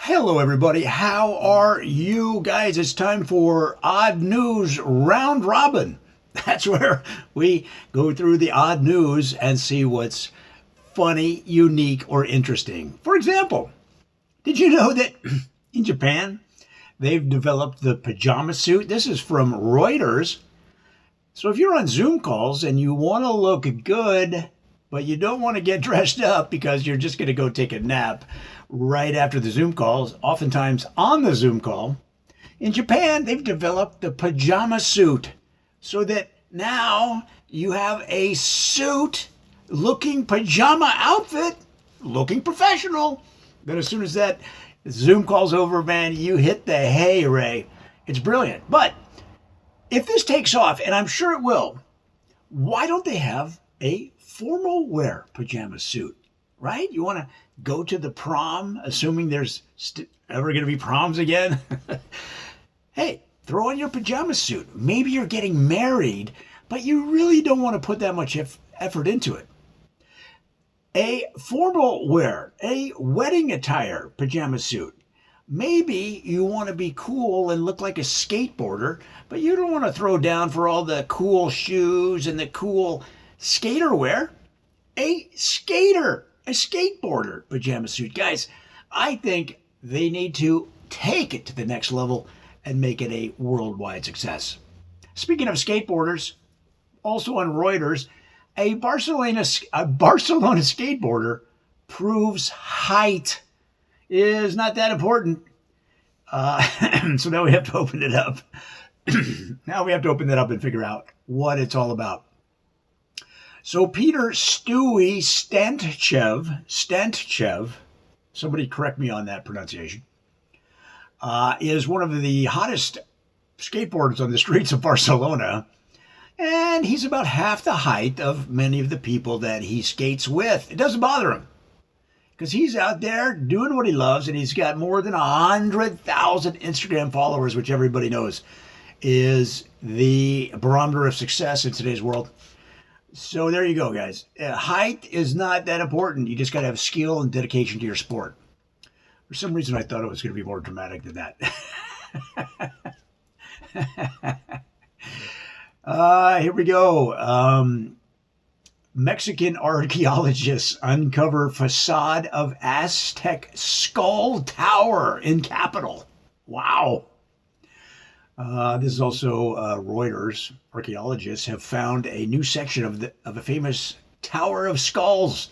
Hello, everybody. How are you guys? It's time for Odd News Round Robin. That's where we go through the odd news and see what's funny, unique, or interesting. For example, did you know that in Japan they've developed the pajama suit? This is from Reuters. So if you're on Zoom calls and you want to look good, but you don't want to get dressed up because you're just going to go take a nap right after the Zoom calls, oftentimes on the Zoom call, in Japan, they've developed the pajama suit so that now you have a suit looking pajama outfit, looking professional. But as soon as that Zoom call's over, man, you hit the hay ray. It's brilliant. But if this takes off, and I'm sure it will, why don't they have a formal wear pajama suit, right? You want to go to the prom, assuming there's ever going to be proms again? Hey, throw on your pajama suit. Maybe you're getting married, but you really don't want to put that much effort into it. A formal wear, a wedding attire pajama suit. Maybe you want to be cool and look like a skateboarder, but you don't want to throw down for all the cool shoes and the cool skater wear. A skateboarder pajama suit. Guys, I think they need to take it to the next level and make it a worldwide success. Speaking of skateboarders, also on Reuters, a Barcelona skateboarder proves height is not that important. So now we have to open it up. Now we have to open that up and figure out what it's all about. So Peter Stewie Stantchev, somebody correct me on that pronunciation, is one of the hottest skateboarders on the streets of Barcelona. And he's about half the height of many of the people that he skates with. It doesn't bother him because he's out there doing what he loves, and he's got more than 100,000 Instagram followers, which everybody knows is the barometer of success in today's world. So there you go, guys. Height is not that important. You just got to have skill and dedication to your sport. For some reason, I thought it was going to be more dramatic than that. Here we go. Mexican archaeologists uncover facade of Aztec skull tower in capital. Wow. This is also Reuters. Archaeologists have found a new section of a famous Tower of Skulls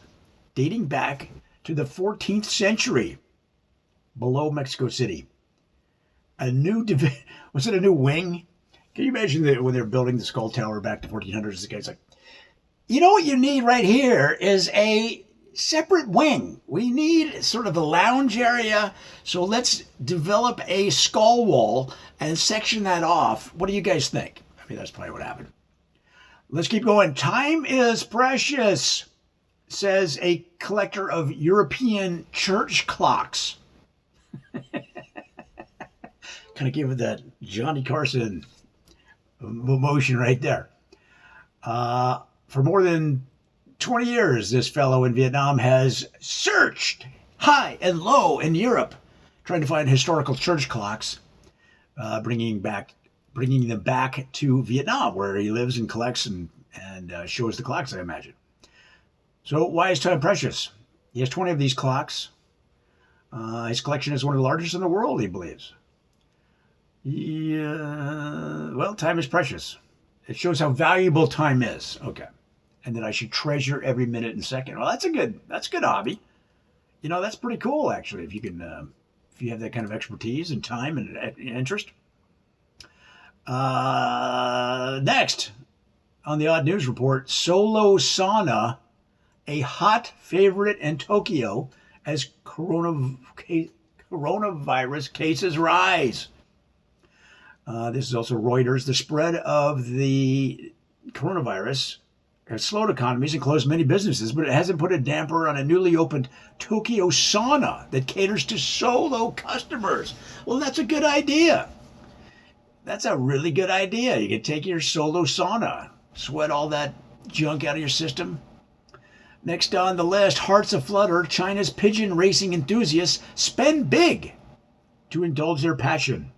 dating back to the 14th century below Mexico City. Was it a new wing? Can you imagine that when they're building the Skull Tower back to 1400s, the guy's like, you know what you need right here is a separate wing. We need sort of a lounge area, so let's develop a skull wall and section that off. What do you guys think? I mean, that's probably what happened. Let's keep going. Time is precious, says a collector of European church clocks. Kind of give it that Johnny Carson emotion right there. For more than 20 years, this fellow in Vietnam has searched high and low in Europe, trying to find historical church clocks, bringing them back to Vietnam, where he lives and collects and shows the clocks, I imagine. So why is time precious? He has 20 of these clocks. His collection is one of the largest in the world, he believes. Well, time is precious. It shows how valuable time is. Okay. And that I should treasure every minute and second. Well, that's a good hobby. You know, that's pretty cool, actually, if you can, if you have that kind of expertise and time and interest. Next, on the Odd News Report, solo sauna, a hot favorite in Tokyo as coronavirus cases rise. This is also Reuters. The spread of the coronavirus has slowed economies and closed many businesses, but it hasn't put a damper on a newly opened Tokyo sauna that caters to solo customers. Well, that's a good idea. That's a really good idea. You can take your solo sauna, sweat all that junk out of your system. Next on the list, hearts aflutter, China's pigeon racing enthusiasts spend big to indulge their passion.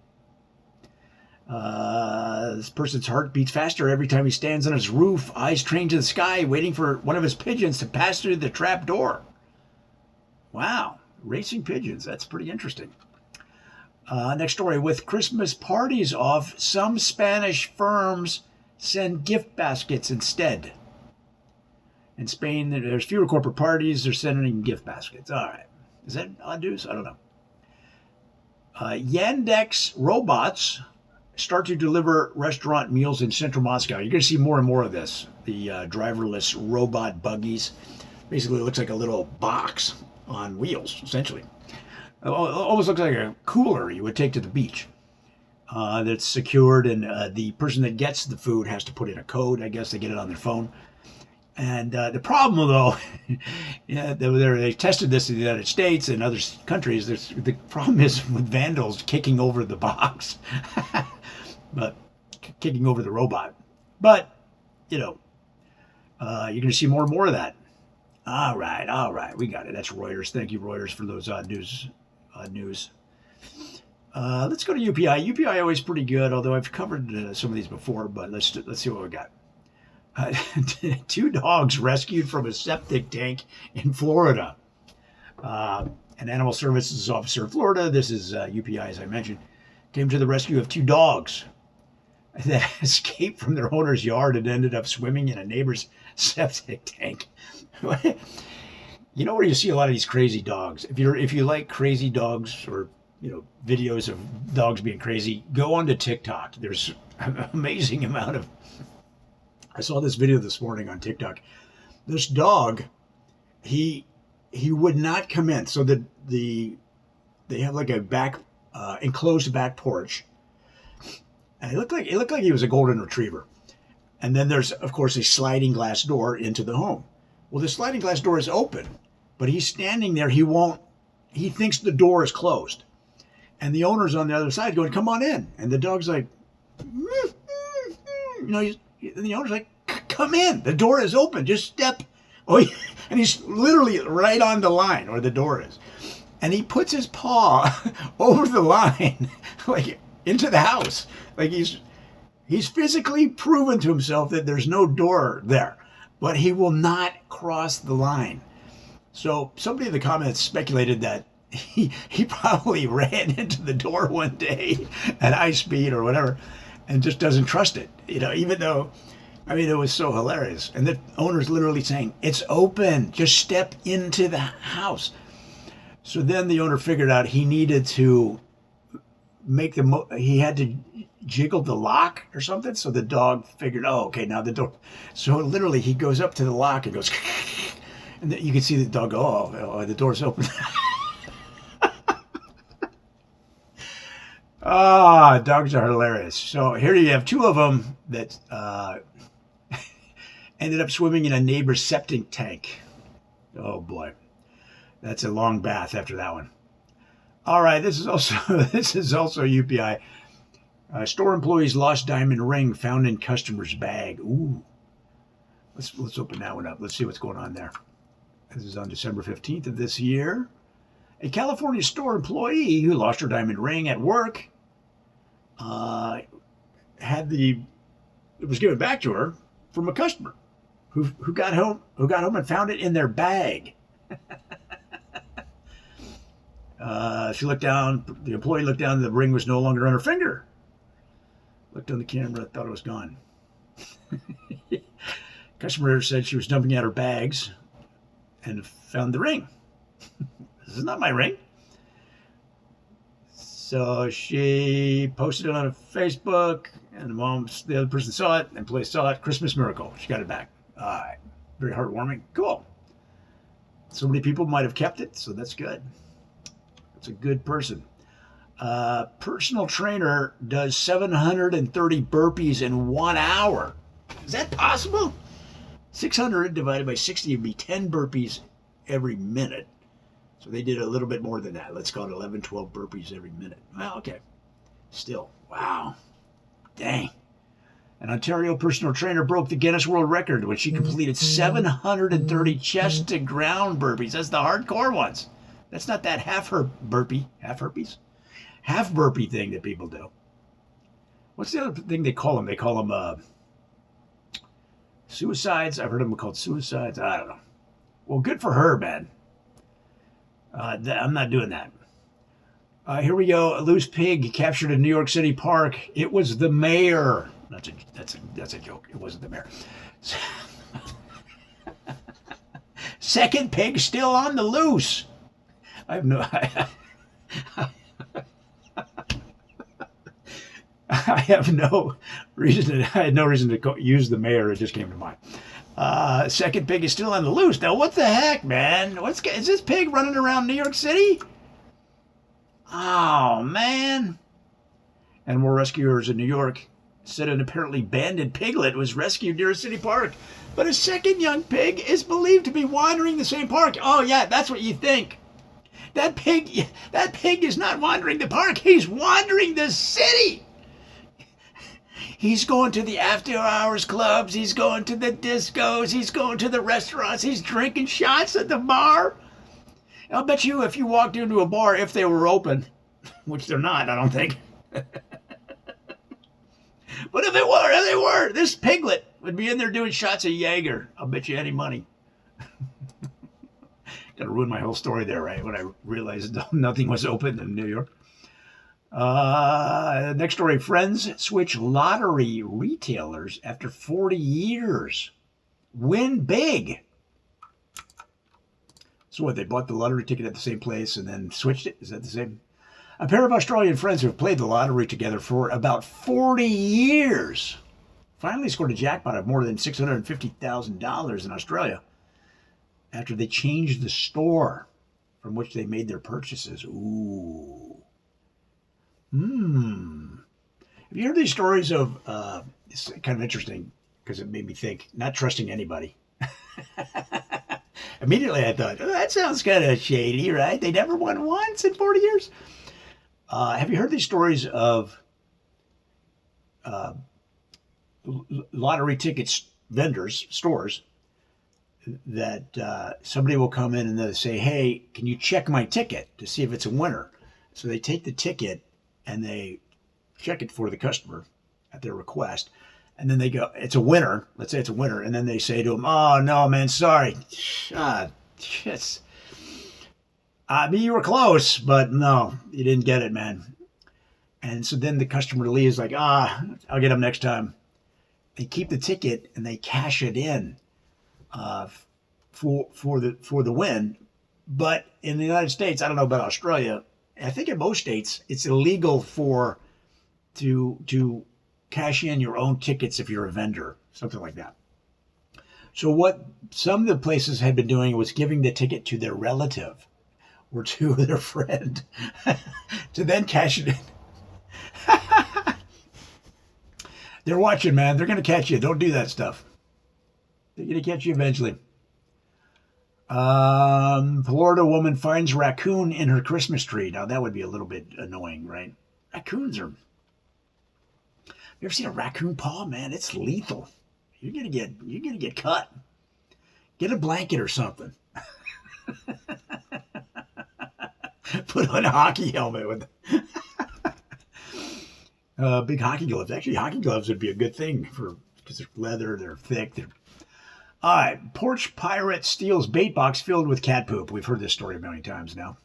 This person's heart beats faster every time he stands on his roof, eyes trained to the sky, waiting for one of his pigeons to pass through the trap door. Wow, racing pigeons. That's pretty interesting. Next story. With Christmas parties off, some Spanish firms send gift baskets instead. In Spain, there's fewer corporate parties. They're sending gift baskets. All right. Is that odd news? I don't know. Yandex robots start to deliver restaurant meals in central Moscow. You're going to see more and more of this. The driverless robot buggies. Basically, it looks like a little box on wheels, essentially. It almost looks like a cooler you would take to the beach. That's secured, and the person that gets the food has to put in a code. I guess they get it on their phone. And the problem, though, yeah, they tested this in the United States and other countries. The problem is with vandals kicking over the box, but kicking over the robot. But, you know, you're going to see more and more of that. All right, we got it. That's Reuters. Thank you, Reuters, for those odd news. Let's go to UPI. UPI always pretty good, although I've covered some of these before. But let's see what we got. 2 dogs rescued from a septic tank in Florida. An animal services officer in Florida, this is UPI as I mentioned, came to the rescue of 2 dogs that escaped from their owner's yard and ended up swimming in a neighbor's septic tank. You know where you see a lot of these crazy dogs? If you like crazy dogs or videos of dogs being crazy, go onto TikTok. There's an amazing amount of. I saw this video this morning on TikTok. This dog, he would not come in. So they have like a enclosed back porch, and it looked like he was a golden retriever. And then there's of course a sliding glass door into the home. Well, the sliding glass door is open, but he's standing there. He thinks the door is closed, and the owner's on the other side going, "Come on in," and the dog's like, and the owner's like, "Come in. The door is open. Just step." Oh, and he's literally right on the line where the door is. And he puts his paw over the line, like into the house. Like he's physically proven to himself that there's no door there, but he will not cross the line. So somebody in the comments speculated that he probably ran into the door one day at high speed or whatever, and just doesn't trust it, even though, it was so hilarious. And the owner's literally saying, "It's open, just step into the house." So then the owner figured out he needed to he had to jiggle the lock or something. So the dog figured, oh, okay, now the door. So literally he goes up to the lock and goes, and you can see the dog go, oh, the door's open. Dogs are hilarious. So here you have 2 of them that ended up swimming in a neighbor's septic tank. Oh boy, that's a long bath after that one. All right, this is also UPI. Store employees lost diamond ring found in customer's bag. Ooh, let's open that one up. Let's see what's going on there. This is on December 15th of this year. A California store employee who lost her diamond ring at work it was given back to her from a customer who got home and found it in their bag. She looked down. The employee looked down. The ring was no longer on her finger. Looked on the camera, thought it was gone. Customer said she was dumping out her bags and found the ring. This is not my ring. So she posted it on Facebook, and the other person saw it, the employee saw it. Christmas miracle. She got it back. All right. Very heartwarming. Cool. So many people might have kept it, so that's good. That's a good person. Personal trainer does 730 burpees in 1 hour. Is that possible? 600 divided by 60 would be 10 burpees every minute. So they did a little bit more than that. Let's call it 11, 12 burpees every minute. Well, okay. Still, wow. Dang. An Ontario personal trainer broke the Guinness World Record when she completed 730 chest to ground burpees. That's the hardcore ones. That's not that half herpes. half burpee thing that people do. What's the other thing they call them? They call them suicides. I've heard them called suicides. I don't know. Well, good for her, man. I'm not doing that. Here we go. A loose pig captured in New York City park. It was the mayor. That's a joke. It wasn't the mayor. Second pig still on the loose. I have no. I have no reason. I had no reason to use the mayor. It just came to mind. Second pig is still on the loose. Now, what the heck, man? Is this pig running around New York City? Oh, man. Animal rescuers in New York said an apparently abandoned piglet was rescued near a city park. But a second young pig is believed to be wandering the same park. Oh, yeah, that's what you think. That pig is not wandering the park. He's wandering the city. He's going to the after hours clubs. He's going to the discos. He's going to the restaurants. He's drinking shots at the bar. I'll bet you if you walked into a bar, if they were open, which they're not, I don't think. But if they were, this piglet would be in there doing shots of Jaeger. I'll bet you any money. Got to ruin my whole story there, right? When I realized nothing was open in New York. Next story, friends switch lottery retailers after 40 years. Win big. So what, they bought the lottery ticket at the same place and then switched it? Is that the same? A pair of Australian friends who have played the lottery together for about 40 years finally scored a jackpot of more than $650,000 in Australia after they changed the store from which they made their purchases. Ooh. Have you heard these stories of, it's kind of interesting because it made me think, not trusting anybody. Immediately I thought, oh, that sounds kind of shady, right? They never won once in 40 years. Have you heard these stories of lottery tickets vendors, stores, that somebody will come in and they'll say, hey, can you check my ticket to see if it's a winner? So they take the ticket and they check it for the customer at their request. And then they go, it's a winner. Let's say it's a winner. And then they say to them, oh, no, man, sorry. I mean, you were close, but no, you didn't get it, man. And so then the customer leaves like, I'll get them next time. They keep the ticket and they cash it in for the win. But in the United States, I don't know about Australia, I think in most states, it's illegal to cash in your own tickets if you're a vendor, something like that. So what some of the places had been doing was giving the ticket to their relative or to their friend to then cash it in. They're watching, man. They're going to catch you. Don't do that stuff. They're going to catch you eventually. Florida woman finds raccoon in her Christmas tree. Now that would be a little bit annoying, right? Raccoons are. You ever seen a raccoon paw, man? It's lethal. You're gonna get cut. Get a blanket or something. Put on a hockey helmet with big hockey gloves. Actually, hockey gloves would be a good thing because they're leather, they're thick. All right, porch pirate steals bait box filled with cat poop. We've heard this story a million times now.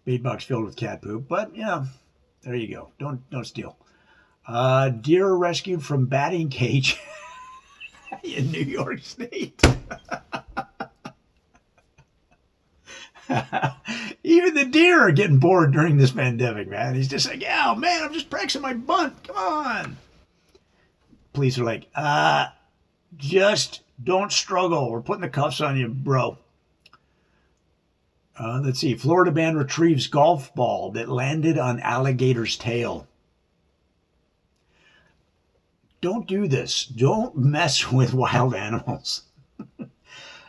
Bait box filled with cat poop, but yeah, there you go. Don't steal. Deer rescued from batting cage in New York State. Even the deer are getting bored during this pandemic, man. He's just like, oh, man, I'm just practicing my bunt. Come on. Police are like, just don't struggle. We're putting the cuffs on you, bro. Let's see. Florida man retrieves golf ball that landed on alligator's tail. Don't do this. Don't mess with wild animals.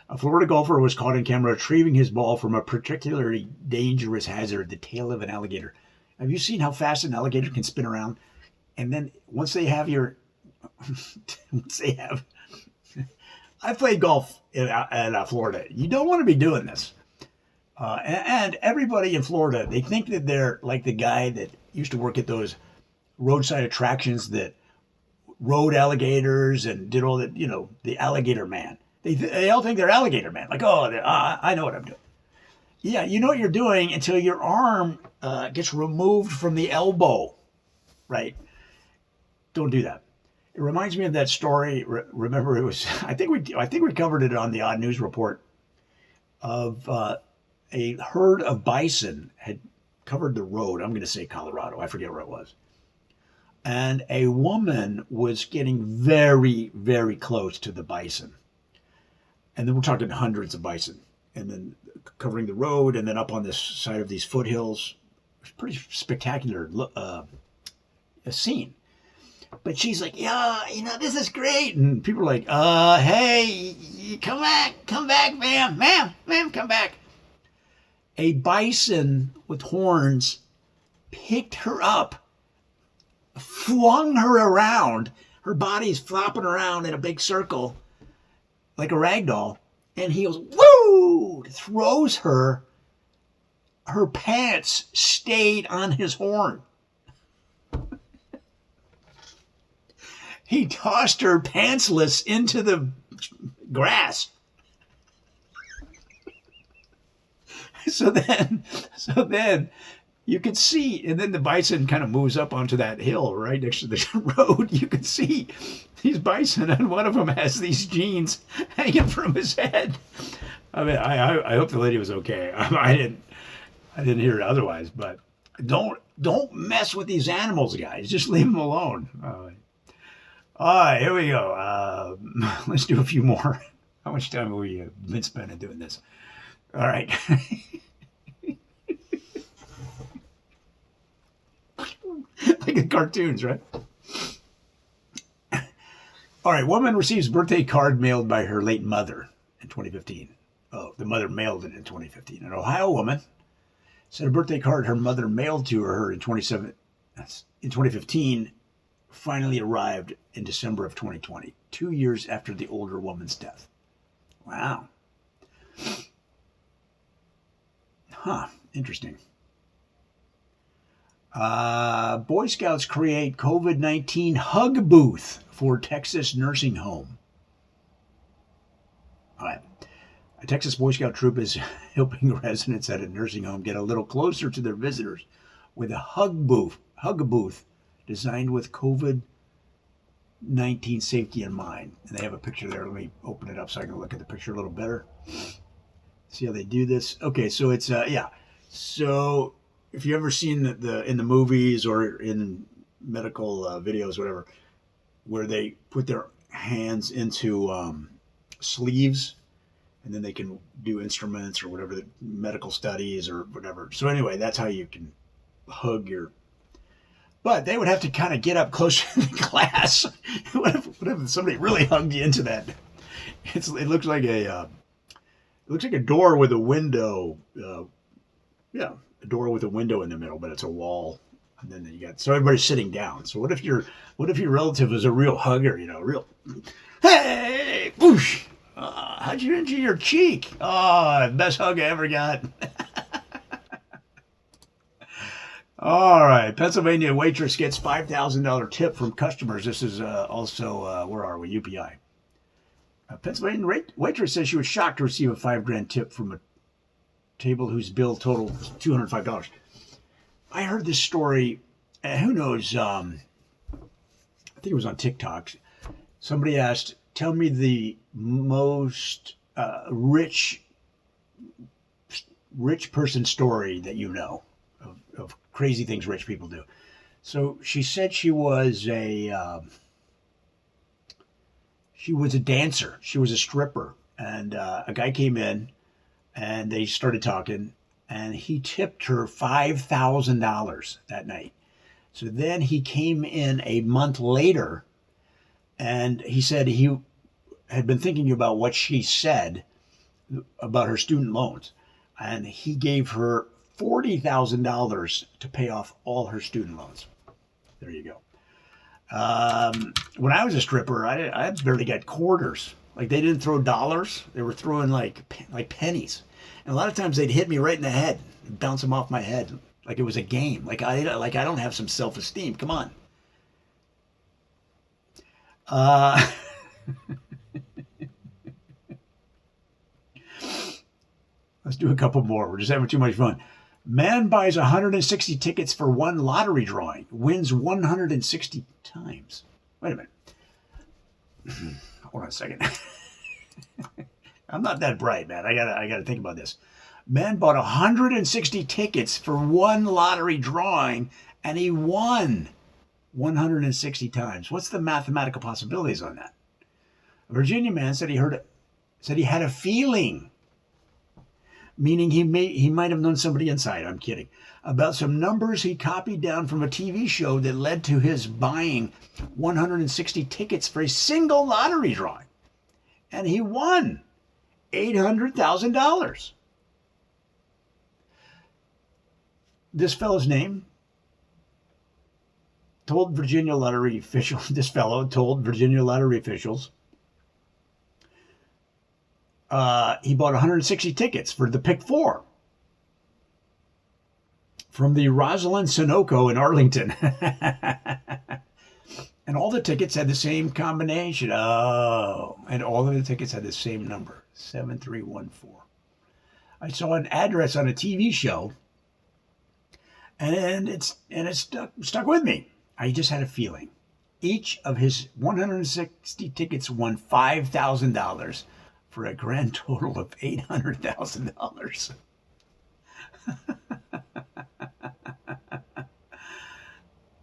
A Florida golfer was caught on camera retrieving his ball from a particularly dangerous hazard, the tail of an alligator. Have you seen how fast an alligator can spin around? And then once they have I played golf in Florida. You don't want to be doing this. And everybody in Florida, they think that they're like the guy that used to work at those roadside attractions that rode alligators and did all that, the alligator man. They all think they're alligator man. Like, oh, I know what I'm doing. Yeah, you know what you're doing until your arm gets removed from the elbow, right? Don't do that. It reminds me of that story. Remember, it was I think we covered it on the Odd News Report of a herd of bison had covered the road. I'm going to say Colorado. I forget where it was. And a woman was getting very, very close to the bison. And then we're talking hundreds of bison. And then covering the road and then up on this side of these foothills. It was pretty spectacular a scene. But she's like, yeah, this is great. And people are like, hey, come back, ma'am, come back. A bison with horns picked her up, flung her around. Her body's flopping around in a big circle like a rag doll. And he goes, woo, throws her. Her pants stayed on his horn. He tossed her pantsless into the grass. So then you could see, and then the bison kind of moves up onto that hill right next to the road. You can see these bison, and one of them has these jeans hanging from his head. I mean, I hope the lady was okay. I didn't hear it otherwise, but don't mess with these animals, guys. Just leave them alone. All right, here we go. Let's do a few more. How much time have we been spending doing this? All right. Like the cartoons, right? All right, woman receives birthday card mailed by her late mother in 2015. Oh, the mother mailed it in 2015. An Ohio woman said a birthday card her mother mailed to her in 2015 finally arrived in December of 2020, 2 years after the older woman's death. Wow. Huh, interesting. Boy Scouts create COVID-19 hug booth for Texas nursing home. All right. A Texas Boy Scout troop is helping residents at a nursing home get a little closer to their visitors with a hug booth designed with COVID-19 safety in mind. And they have a picture there. Let me open it up so I can look at the picture a little better. See how they do this? Okay, so it's yeah. So if you've ever seen the in the movies or in medical videos, whatever, where they put their hands into sleeves, and then they can do instruments or whatever, the medical studies or whatever. So anyway, that's how you can hug your. But they would have to kind of get up close to the glass. what if somebody really hugged you into that? It looks like a door with a window. Yeah, a door with a window in the middle, but it's a wall. And then you got, so everybody's sitting down. So what if your relative is a real hugger? Real. Hey, whoosh! How'd you injure your cheek? Oh, best hug I ever got. All right, Pennsylvania waitress gets $5,000 tip from customers. This is also, where are we? UPI. A Pennsylvania waitress says she was shocked to receive a $5,000 tip from a table whose bill totaled $205. I heard this story, and who knows, I think it was on TikTok. Somebody asked, tell me the most rich person story that you know of crazy things rich people do. So she said she was a dancer. She was a stripper, and a guy came in, and they started talking, and he tipped her $5,000 that night. So then he came in a month later, and he said he had been thinking about what she said about her student loans, and he gave her $40,000 to pay off all her student loans. There you go. When I was a stripper, I barely got quarters. Like, they didn't throw dollars; they were throwing like pennies. And a lot of times they'd hit me right in the head, bounce them off my head like it was a game. Like I don't have some self-esteem. Come on. Let's do a couple more. We're just having too much fun. Man buys 160 tickets for one lottery drawing, wins 160 times. Wait a minute. Hold on a second. I'm not that bright, man. I gotta think about this. Man bought 160 tickets for one lottery drawing, and he won 160 times. What's the mathematical possibilities on that? A Virginia man said he had a feeling, meaning he might have known somebody inside. I'm kidding. About some numbers he copied down from a TV show that led to his buying 160 tickets for a single lottery drawing, and he won $800,000. This fellow's name told Virginia lottery officials. This fellow told Virginia lottery officials he bought 160 tickets for the Pick 4 from the Rosalind Sunoco in Arlington. And all the tickets had the same combination. Oh, and all of the tickets had the same number, 7314. I saw an address on a TV show, and it stuck with me. I just had a feeling. Each of his 160 tickets won $5,000 for a grand total of $800,000.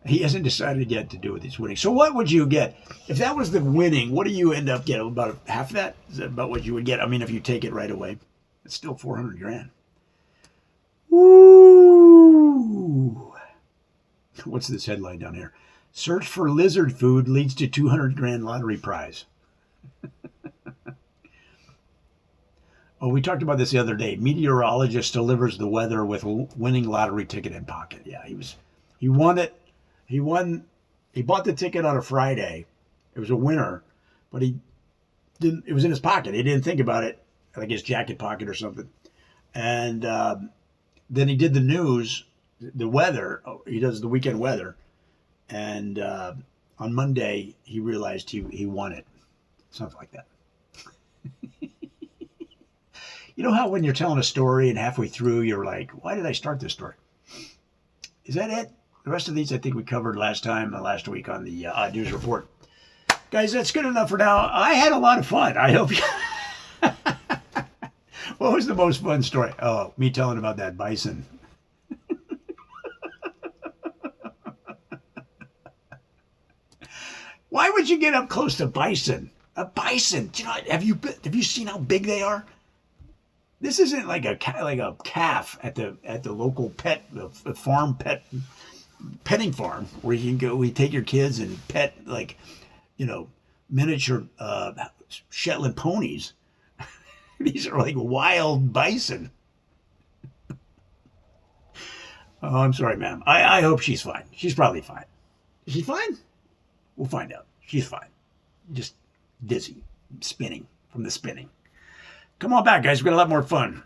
He hasn't decided yet to do with his winning. So what would you get? If that was the winning, what do you end up getting? About half of that? Is that about what you would get? I mean, if you take it right away, it's still 400 grand. Woo! What's this headline down here? Search for lizard food leads to 200 grand lottery prize. Oh, we talked about this the other day. Meteorologist delivers the weather with winning lottery ticket in pocket. Yeah, he won it. He bought the ticket on a Friday. It was a winner, but it was in his pocket. He didn't think about it, like his jacket pocket or something. And then he did the news, the weather. He does the weekend weather. And on Monday, he realized he won it. Something like that. You know how when you're telling a story and halfway through, you're like, why did I start this story? Is that it? The rest of these, I think we covered last week on the Odd News Report. Guys, that's good enough for now. I had a lot of fun. I hope you... What was the most fun story? Oh, me telling about that bison. Why would you get up close to bison? A bison. Do you know? Have you seen how big they are? This isn't like a calf at the local petting farm where you can go. We take your kids and pet miniature Shetland ponies. These are like wild bison. Oh, I'm sorry, ma'am. I hope she's fine. She's probably fine. Is she fine? We'll find out. She's fine. Just dizzy, spinning from the spinning. Come on back, guys. We've got a lot more fun.